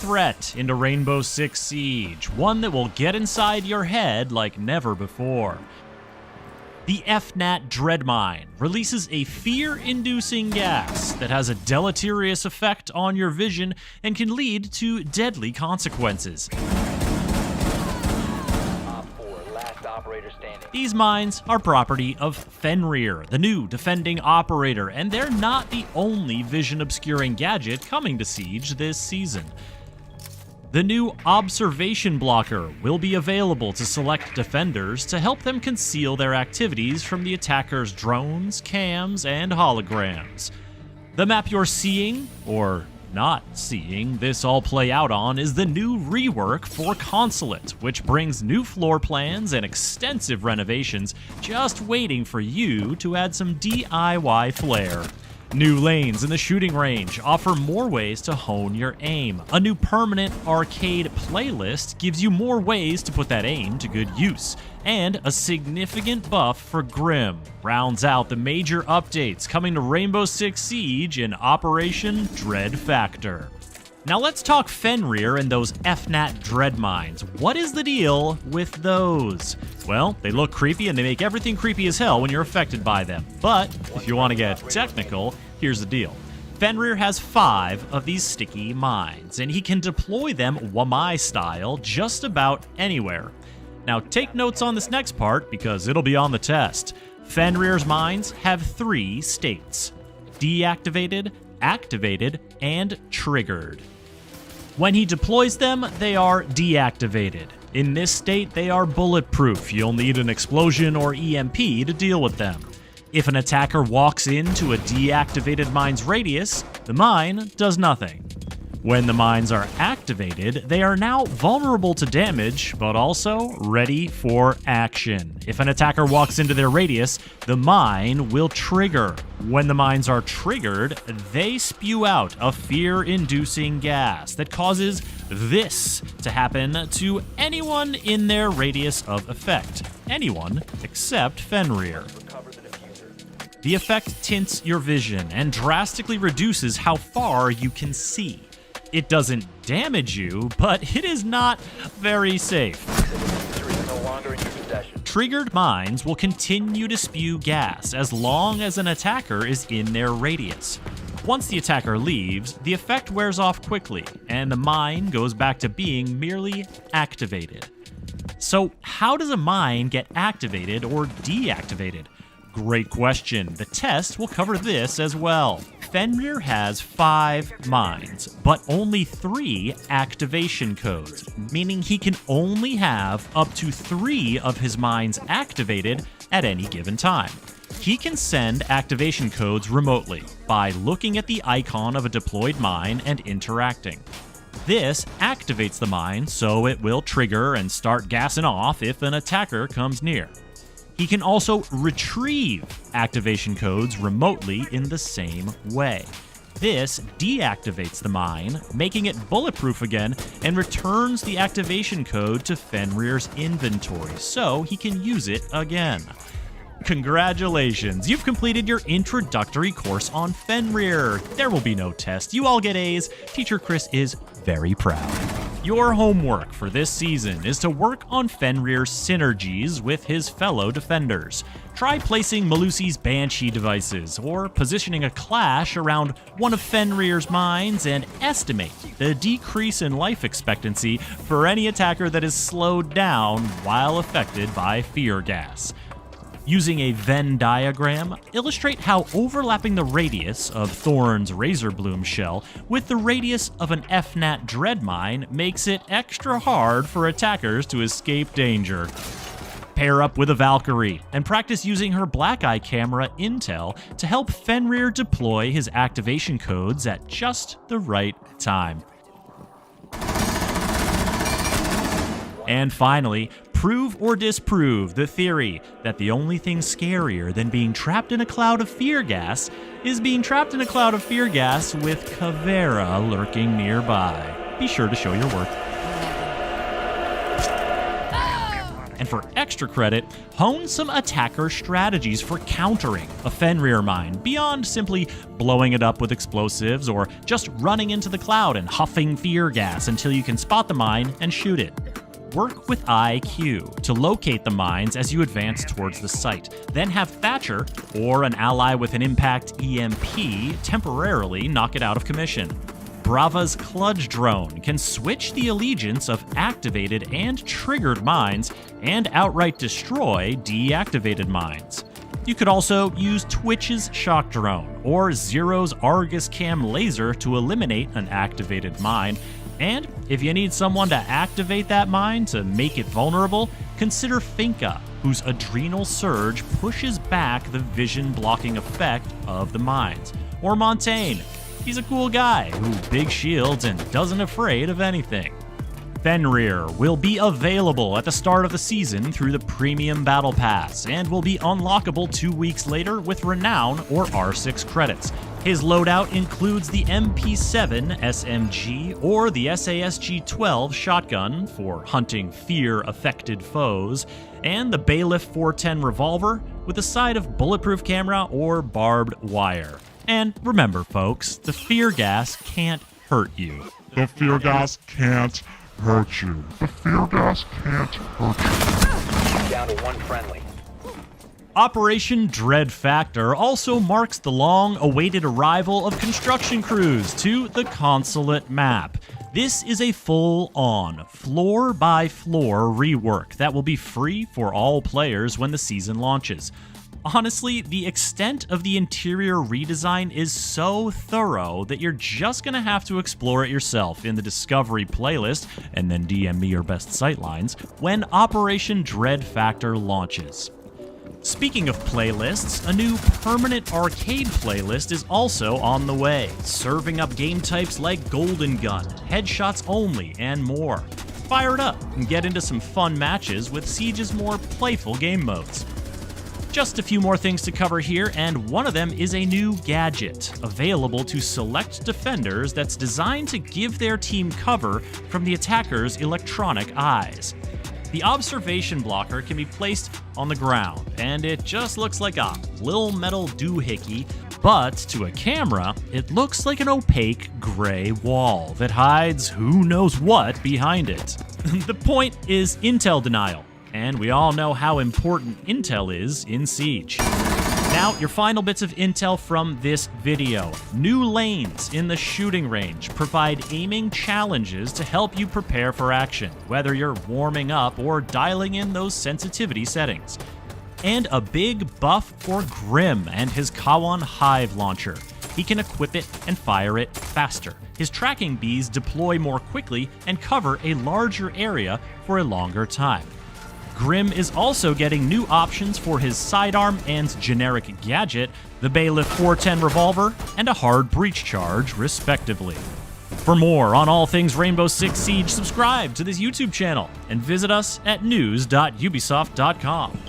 threat into Rainbow Six Siege, one that will get inside your head like never before. The FNAT Dreadmine releases a fear-inducing gas that has a deleterious effect on your vision and can lead to deadly consequences. These mines are property of Fenrir, the new defending operator, and they're not the only vision-obscuring gadget coming to Siege this season. The new Observation Blocker will be available to select defenders to help them conceal their activities from the attacker's drones, cams, and holograms. The map you're seeing, or not seeing, this all play out on is the new rework for Consulate, which brings new floor plans and extensive renovations just waiting for you to add some DIY flair. New lanes in the shooting range offer more ways to hone your aim. A new permanent arcade playlist gives you more ways to put that aim to good use. And a significant buff for Grim rounds out the major updates coming to Rainbow Six Siege in Operation Dread Factor. Now let's talk Fenrir and those FNAT Dreadmines. What is the deal with those? Well, they look creepy and they make everything creepy as hell when you're affected by them. But if you want to get technical, here's the deal. Fenrir has 5 of these sticky mines, and he can deploy them Wamai style just about anywhere. Now take notes on this next part because it'll be on the test. Fenrir's mines have 3 states: deactivated, activated, and triggered. When he deploys them, they are deactivated. In this state, they are bulletproof. You'll need an explosion or EMP to deal with them. If an attacker walks into a deactivated mine's radius, the mine does nothing. When the mines are activated, they are now vulnerable to damage, but also ready for action. If an attacker walks into their radius, the mine will trigger. When the mines are triggered, they spew out a fear-inducing gas that causes this to happen to anyone in their radius of effect. Anyone except Fenrir. The effect tints your vision and drastically reduces how far you can see. It doesn't damage you, but it is not very safe. Triggered mines will continue to spew gas as long as an attacker is in their radius. Once the attacker leaves, the effect wears off quickly, and the mine goes back to being merely activated. So how does a mine get activated or deactivated? Great question. The test will cover this as well. Fenrir has 5 mines, but only 3 activation codes, meaning he can only have up to 3 of his mines activated at any given time. He can send activation codes remotely by looking at the icon of a deployed mine and interacting. This activates the mine so it will trigger and start gassing off if an attacker comes near. He can also retrieve activation codes remotely in the same way. This deactivates the mine, making it bulletproof again, and returns the activation code to Fenrir's inventory so he can use it again. Congratulations, you've completed your introductory course on Fenrir. There will be no test, you all get A's. Teacher Chris is very proud. Your homework for this season is to work on Fenrir's synergies with his fellow defenders. Try placing Malusi's Banshee devices, or positioning a clash around one of Fenrir's mines and estimate the decrease in life expectancy for any attacker that is slowed down while affected by fear gas. Using a Venn diagram, illustrate how overlapping the radius of Thorn's Razorbloom shell with the radius of an FNAT Dreadmine makes it extra hard for attackers to escape danger. Pair up with a Valkyrie and practice using her Black Eye camera intel to help Fenrir deploy his activation codes at just the right time. And finally, prove or disprove the theory that the only thing scarier than being trapped in a cloud of fear gas is being trapped in a cloud of fear gas with Caveira lurking nearby. Be sure to show your work. And for extra credit, hone some attacker strategies for countering a Fenrir mine, beyond simply blowing it up with explosives or just running into the cloud and huffing fear gas until you can spot the mine and shoot it. Work with IQ to locate the mines as you advance towards the site. Then have Thatcher, or an ally with an impact EMP, temporarily knock it out of commission. Brava's Kludge drone can switch the allegiance of activated and triggered mines and outright destroy deactivated mines. You could also use Twitch's shock drone or Zero's Argus Cam laser to eliminate an activated mine. And if you need someone to activate that mine to make it vulnerable, consider Finka, whose adrenal surge pushes back the vision blocking effect of the mines. Or Montaigne. He's a cool guy who big shields and doesn't afraid of anything. Fenrir will be available at the start of the season through the Premium Battle Pass and will be unlockable 2 weeks later with Renown or R6 credits. His loadout includes the MP7 SMG or the SASG-12 shotgun for hunting fear-affected foes, and the Baliff 410 revolver with a side of Bulletproof Camera or Barbed Wire. And remember, folks, the fear gas can't hurt you. The fear gas can't hurt you. The fear gas can't hurt you. Down to one friendly. Operation Dread Factor also marks the long-awaited arrival of construction crews to the Consulate map. This is a full-on, floor-by-floor rework that will be free for all players when the season launches. Honestly, the extent of the interior redesign is so thorough that you're just gonna have to explore it yourself in the Discovery playlist, and then DM me your best sightlines, when Operation Dread Factor launches. Speaking of playlists, a new permanent arcade playlist is also on the way, serving up game types like Golden Gun, Headshots Only, and more. Fire it up and get into some fun matches with Siege's more playful game modes. Just a few more things to cover here, and one of them is a new gadget, available to select defenders that's designed to give their team cover from the attacker's electronic eyes. The observation blocker can be placed on the ground, and it just looks like a little metal doohickey, but to a camera, it looks like an opaque gray wall that hides who knows what behind it. The point is intel denial, and we all know how important intel is in Siege. Now, your final bits of intel from this video. New lanes in the shooting range provide aiming challenges to help you prepare for action, whether you're warming up or dialing in those sensitivity settings. And a big buff for Grim and his Kawan Hive launcher. He can equip it and fire it faster. His tracking bees deploy more quickly and cover a larger area for a longer time. Grim is also getting new options for his sidearm and generic gadget, the Baliff 410 revolver, and a hard breach charge, respectively. For more on all things Rainbow Six Siege, subscribe to this YouTube channel and visit us at news.ubisoft.com.